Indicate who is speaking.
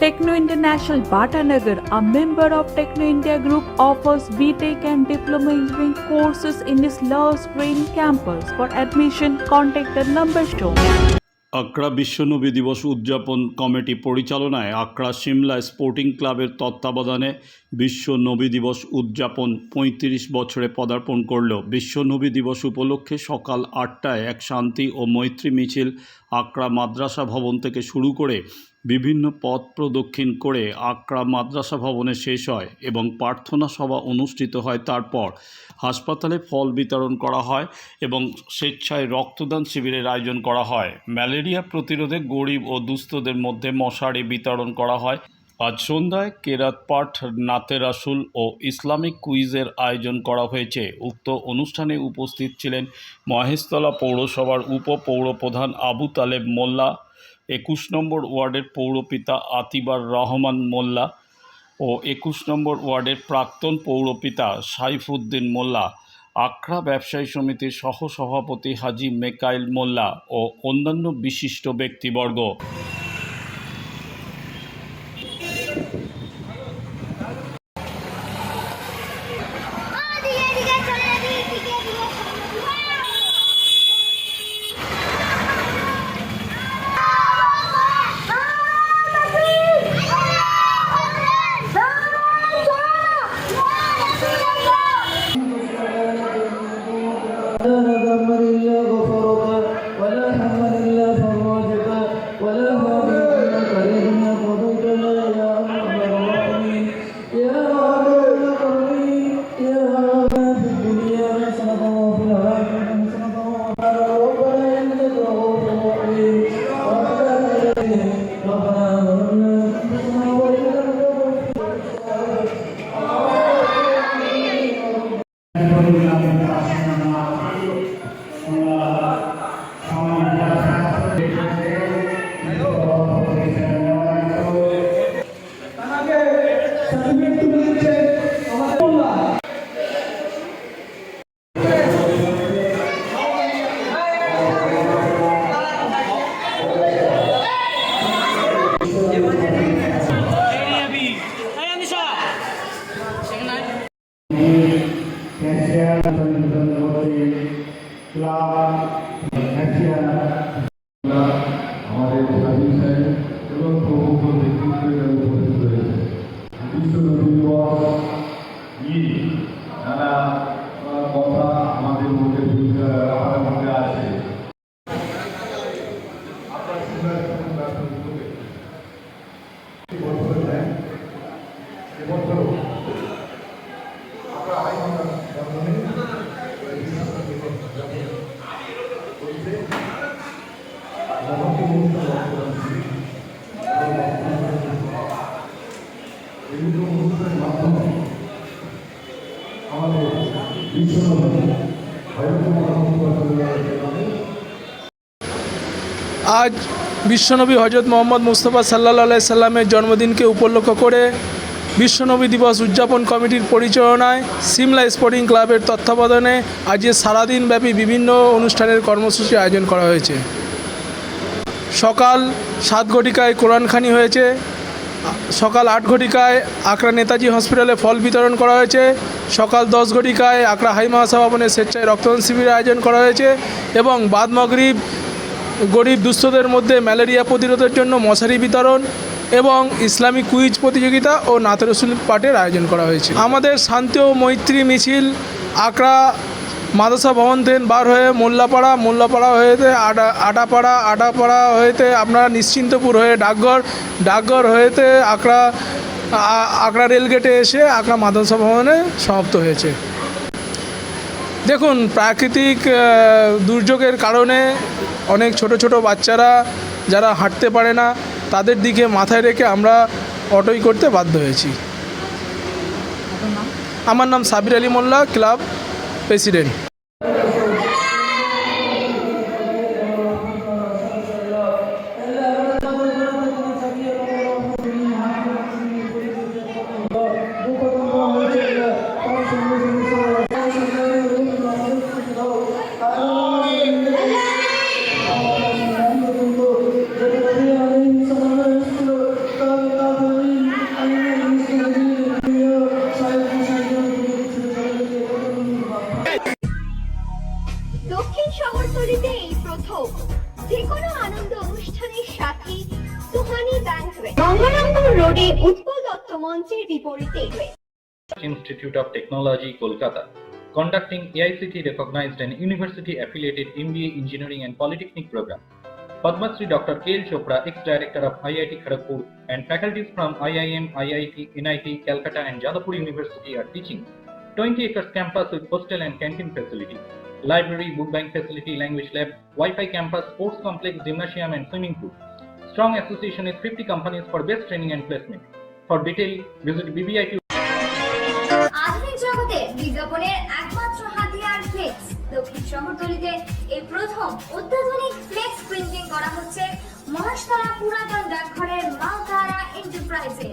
Speaker 1: Techno International Bhatanagar, a member of Techno India Group, offers BTech and Diploma Engineering courses in its Love Green campus. For admission, contact the number shown.
Speaker 2: আকড়া বিশ্ব নবী দিবস উদযাপন committee পরিচালনায় আকড়া Shimla sporting ক্লাবের তত্ত্বাবধানে বিশ্ব নবী দিবস উদযাপন ৩৫ বছরে পদার্পণ করল। বিশ্ব নবী দিবস উপলক্ষে সকাল ৮টায় এক শান্তি ও মৈত্রী মিছিল আকড়া মাদ্রাসা ভবন থেকে শুরু করে বিভিন্ন পথ প্রদক্ষিণ করে আকড়া মাদ্রাসা ভবনে শেষ হয় এবং প্রার্থনা সভা অনুষ্ঠিত হয়। তারপর হাসপাতালে ফল বিতরণ করা হয় এবং স্বেচ্ছায় রক্তদান শিবিরের আয়োজন করা হয়। ম্যালেরিয়া প্রতিরোধে গরিব ও দুস্থদের মধ্যে মশারি বিতরণ করা হয়। আজ সন্ধ্যায় কেরাত পাঠ, নাতে রাসুল ও ইসলামিক কুইজের আয়োজন করা হয়েছে। উক্ত অনুষ্ঠানে উপস্থিত ছিলেন মহেশতলা পৌরসভার উপপৌরপ্রধান আবু তালেব মোল্লা, ২১ নম্বর ওয়ার্ডের পৌরপিতা আতিবার রহমান মোল্লা ও ২১ নম্বর ওয়ার্ডের প্রাক্তন পৌরপিতা সাইফুদ্দিন মোল্লা, আকড়া ব্যবসায়ী সমিতির সহসভাপতি হাজি মেকাইল মোল্লা ও অন্যান্য বিশিষ্ট ব্যক্তিবর্গ।
Speaker 3: আমাদের স্বাধীন সাহেব এবং প্রমুখ ব্যক্তিত্বের উপস্থিত রয়েছে। বিশ্ব নবী দিবস নিয়ে নানা কথা আমাদের মধ্যে আমার মধ্যে আছে।
Speaker 4: আজ বিশ্বনবী হজরত মোহাম্মদ মুস্তফা সাল্লাল্লাহু আলাইহি সাল্লামের জন্মদিনকে উপলক্ষ করে বিশ্বনবী দিবস উদযাপন কমিটির পরিচালনায় সিমলা স্পোর্টিং ক্লাবের তত্ত্বাবধানে আজ সারাদিনব্যাপী বিভিন্ন অনুষ্ঠানের কর্মসূচি আয়োজন করা হয়েছে। সকাল ৭ ঘটিকায় কোরআনখানি হয়েছে, সকাল ৮ ঘটিকায় আকড়া নেতাজি হসপিটালে ফল বিতরণ করা হয়েছে, সকাল ১০ ঘটিকায় আকড়া হাই মাদ্রাসা ভবনে স্বেচ্ছায় রক্তদান শিবিরের আয়োজন করা হয়েছে এবং বাদ মাগরিব গরিব দুস্থদের মধ্যে ম্যালেরিয়া প্রতিরোধের জন্য মশারি বিতরণ এবং ইসলামিক কুইজ প্রতিযোগিতা ও নাতে রাসুল পাঠের আয়োজন করা হয়েছে। আমাদের শান্তি ও মৈত্রী মিছিল আকড়া মাদ্রাসা ভবন থেকে বার হয়ে মোল্লাপাড়া হয়েতে আটাপাড়া হয়েতে আপনারা নিশ্চিন্তপুর হয়ে ডাকঘর হয়েতে আকড়া রেলগেটে এসে আকড়া মাদ্রাসা ভবনে সমাপ্ত হয়েছে। দেখুন, প্রাকৃতিক দুর্যোগের কারণে অনেক ছোট বাচ্চারা যারা হাঁটতে পারে না তাদের দিকে মাথায় রেখে আমরা অটোই করতে বাধ্য হয়েছি। আমার নাম সাবির আলী মোল্লা, ক্লাব প্রেসিডেন্ট।
Speaker 5: আনন্দ অনুষ্ঠানের সাথে সুহানি ব্যাংকুয়েট গঙ্গারামপুর রোডে উৎপল দত্ত মঞ্চের বিপরীতে
Speaker 6: Institute of Technology, Kolkata, conducting AICT recognized and university affiliated MBA Engineering and Polytechnic program. Padma Shri Dr. K.L. Chopra, ex-director of IIT Kharagpur, and faculties from IIM, IIT, NIT, Calcutta and Jadavpur University are teaching. 20 acres campus with hostel and canteen facility, library, book bank facility, language lab, Wi-Fi campus, sports complex, gymnasium and swimming pool. Strong association with 50 companies for best training and placement. For detail, visit BBIT.
Speaker 5: আধুনিক জগতে বিজ্ঞাপনের একমাত্র হাতিয়ার flakes. দক্ষিণ শহরতলিতে এই প্রথম অত্যাধুনিক flakes printing করা হচ্ছে মহেশতলা পুরাতন ডাকঘরের মাতারা এন্টারপ্রাইজে।